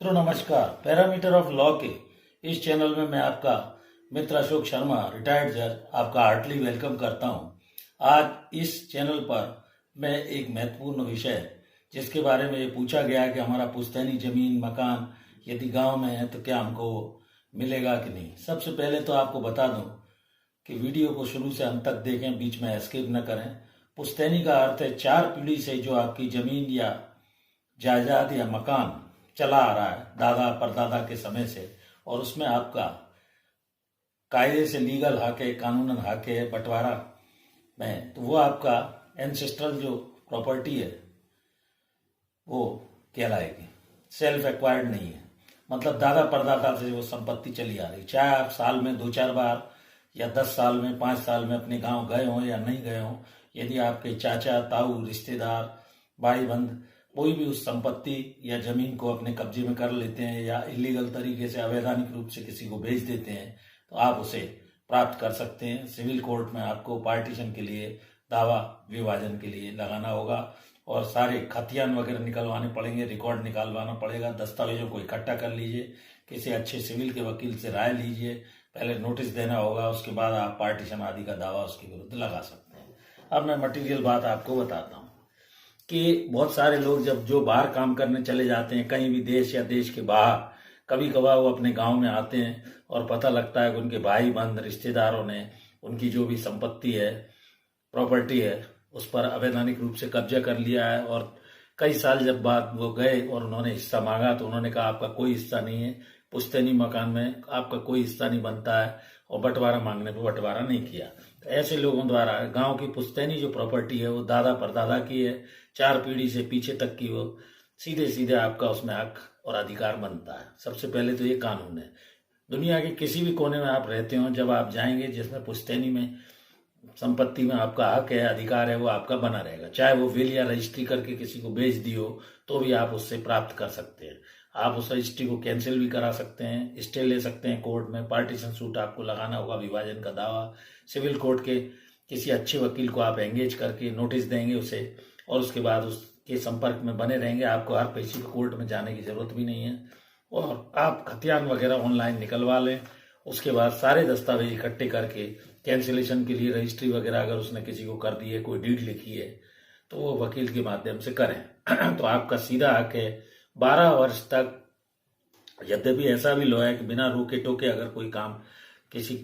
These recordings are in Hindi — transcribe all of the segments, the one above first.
मित्रों नमस्कार। पैरामीटर ऑफ लॉ के इस चैनल में मैं आपका मित्र अशोक शर्मा रिटायर्ड जज आपका हार्टली वेलकम करता हूं। आज इस चैनल पर मैं एक महत्वपूर्ण विषय जिसके बारे में ये पूछा गया है कि हमारा पुश्तैनी जमीन मकान यदि गांव में है तो क्या हमको मिलेगा कि नहीं। सबसे पहले तो आपको बता दूं कि वीडियो को शुरू से अंत तक देखें, बीच में एस्केप न करें। पुश्तैनी का अर्थ है 4 पीढ़ी से जो आपकी जमीन या जायदाद या मकान चला आ रहा है दादा परदादा के समय से, और उसमें आपका कायदे से लीगल हक है, कानूनन हक है बंटवारा में, तो वो आपका एंसेस्ट्रल जो प्रॉपर्टी है वो कहलाएगी। सेल्फ एक्वायर्ड नहीं है, मतलब दादा परदादा से वो संपत्ति चली आ रही। चाहे आप साल में 2-4 बार या 10 साल में 5 साल में अपने गांव गए हों या नहीं गए हों, यदि आपके चाचा ताऊ रिश्तेदार भाई बंद कोई भी उस संपत्ति या जमीन को अपने कब्जे में कर लेते हैं या इलीगल तरीके से अवैधानिक रूप से किसी को बेच देते हैं तो आप उसे प्राप्त कर सकते हैं। सिविल कोर्ट में आपको पार्टीशन के लिए दावा विभाजन के लिए लगाना होगा और सारे खतियान वगैरह निकलवाने पड़ेंगे, रिकॉर्ड निकालवाना पड़ेगा, दस्तावेजों को इकट्ठा कर लीजिए, किसी अच्छे सिविल के वकील से राय लीजिए, पहले नोटिस देना होगा, उसके बाद आप पार्टीशन आदि का दावा उसके विरुद्ध लगा सकते हैं। अब मैं मटीरियल बात आपको बताता हूँ कि बहुत सारे लोग जब जो बाहर काम करने चले जाते हैं कहीं भी देश या देश के बाहर, कभी कभार वो अपने गांव में आते हैं और पता लगता है कि उनके भाई बंद रिश्तेदारों ने उनकी जो भी संपत्ति है प्रॉपर्टी है उस पर अवैधानिक रूप से कब्जा कर लिया है। और कई साल जब बाद वो गए और उन्होंने हिस्सा मांगा तो उन्होंने कहा आपका कोई हिस्सा नहीं है, पुश्तैनी मकान में आपका कोई हिस्सा नहीं बनता है, और बंटवारा मांगने पर बंटवारा नहीं किया। तो ऐसे लोगों द्वारा गांव की पुश्तैनी जो प्रॉपर्टी है वो दादा परदादा की है, 4 पीढ़ी से पीछे तक की, वो सीधे सीधे आपका उसमें हक और अधिकार बनता है। सबसे पहले तो ये कानून है। दुनिया के किसी भी कोने में आप रहते हो, जब आप जाएंगे जिसमें पुश्तैनी में संपत्ति में आपका हक है अधिकार है वो आपका बना रहेगा। चाहे वो विल या रजिस्ट्री करके किसी को बेच दी हो तो भी आप उससे प्राप्त कर सकते हैं। आप उस रजिस्ट्री को कैंसिल भी करा सकते हैं, स्टे ले सकते हैं कोर्ट में, पार्टीशन सूट आपको लगाना होगा, विभाजन का दावा सिविल कोर्ट के किसी अच्छे वकील को आप एंगेज करके नोटिस देंगे उसे, और उसके बाद उसके संपर्क में बने रहेंगे। आपको हर पैसे कोर्ट में जाने की जरूरत भी नहीं है, और आप खतियान वगैरह ऑनलाइन निकलवा लें। उसके बाद सारे दस्तावेज इकट्ठे करके कैंसिलेशन के लिए रजिस्ट्री वगैरह अगर उसने किसी को कर दी है, कोई डीड लिखी है, तो वो वकील के माध्यम से करें तो आपका सीधा हक है 12 वर्ष तक। यद्यपि ऐसा भी लॉ है कि बिना रोके टोके अगर कोई काम किसी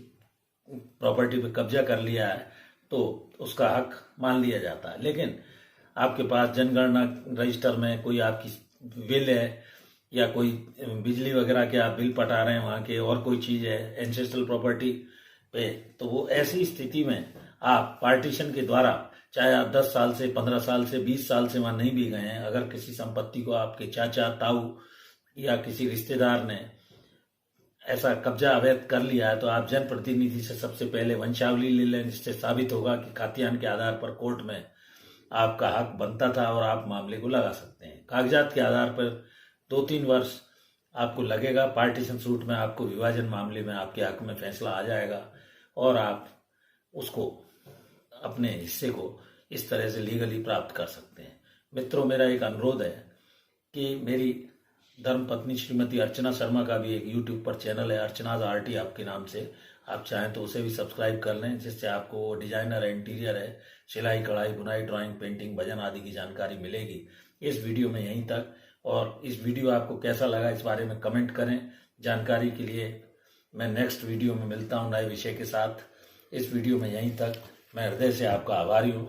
प्रॉपर्टी पे कब्जा कर लिया है तो उसका हक मान लिया जाता है। लेकिन आपके पास जनगणना रजिस्टर में कोई आपकी विल है या कोई बिजली वगैरह के आप बिल पटा रहे हैं वहाँ के, और कोई चीज़ है एंसेस्ट्रल प्रॉपर्टी पे, तो वो ऐसी स्थिति में आप पार्टीशन के द्वारा, चाहे आप 10 साल से 15 साल से 20 साल से वहाँ नहीं भी गए हैं, अगर किसी संपत्ति को आपके चाचा ताऊ या किसी रिश्तेदार ने ऐसा कब्जा अवैध कर लिया है तो आप जनप्रतिनिधि से सबसे पहले वंशावली ले लें, जिससे साबित होगा कि खातियान के आधार पर कोर्ट में आपका हक बनता था और आप मामले को लगा सकते हैं। कागजात के आधार पर 2-3 वर्ष आपको लगेगा। पार्टीशन सूट में आपको विभाजन मामले में आपके हक में फैसला आ जाएगा और आप उसको अपने हिस्से को इस तरह से लीगली प्राप्त कर सकते हैं। मित्रों, मेरा एक अनुरोध है कि मेरी धर्मपत्नी श्रीमती अर्चना शर्मा का भी एक यूट्यूब पर चैनल है, अर्चनाज आर्टी आपके नाम से, आप चाहें तो उसे भी सब्सक्राइब कर लें, जिससे आपको डिजाइनर है, इंटीरियर है, सिलाई कढ़ाई बुनाई ड्राइंग पेंटिंग भजन आदि की जानकारी मिलेगी। इस वीडियो में यहीं तक, और इस वीडियो आपको कैसा लगा इस बारे में कमेंट करें। जानकारी के लिए मैं नेक्स्ट वीडियो में मिलता हूं नए विषय के साथ। इस वीडियो में यहीं तक, मैं हृदय से आपका आभारी हूँ।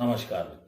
नमस्कार।